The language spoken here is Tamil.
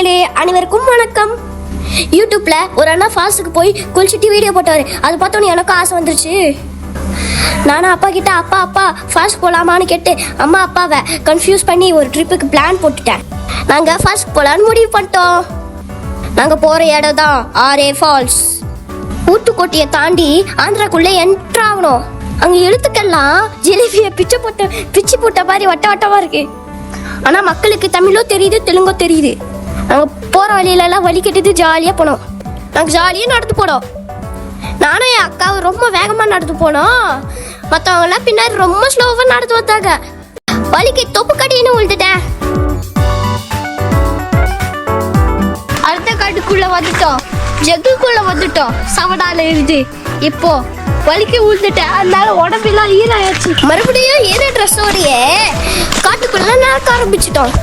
நண்பர்களே, அனைவருக்கும் வணக்கம். யூடியூப்ல ஒரு அண்ணா ஃபால்ஸுக்கு போய் குளிச்சுட்டு வீடியோ போட்டாரு. அது பார்த்தோன்னே எனக்கும் ஆசை வந்துருச்சு. நானும் அப்பா கிட்ட அப்பா ஃபால்ஸ் போகலாமான்னு கேட்டு அம்மா அப்பாவை கன்ஃபியூஸ் பண்ணி ஒரு ட்ரிப்புக்கு பிளான் போட்டுட்டேன். நாங்கள் ஃபால்ஸ்க்கு போகலான்னு முடிவு பண்ணிட்டோம். நாங்கள் போகிற இடம் தான் ஆரே ஃபால்ஸ். ஊத்துக்கோட்டையை தாண்டி ஆந்திராக்குள்ளே என்ட்ரு ஆகணும். அங்கே எழுத்துக்கெல்லாம் ஜிலேபியை பிச்சு போட்ட மாதிரி வட்டமாக இருக்கு. ஆனால் மக்களுக்கு தமிழோ தெரியுது, தெலுங்கோ தெரியுது. நாங்கள் போகிற வழியிலலாம் வலி கட்டிட்டு ஜாலியாக போனோம். நாங்கள் ஜாலியாக நடந்து போனோம். நானும் என் அக்காவும் ரொம்ப வேகமாக நடந்து போனோம். மற்றவங்களாம் பின்னாடி ரொம்ப ஸ்லோவாக நடந்து வந்தாங்க. வலிக்கு தொப்பு கட்டின்னு விழுந்துட்டேன். அடுத்த காட்டுக்குள்ளே வந்துட்டோம், ஜக்குக்குள்ளே வந்துட்டோம். சவடால இருந்து இப்போ வலிக்கு விழுந்துட்டேன். அதனால உடம்பெல்லாம் ஈராயாச்சு. மறுபடியும் ஈர ட்ரெஸ்ஸோடையே காட்டுக்குள்ள நடக்க ஆரம்பிச்சிட்டோம்.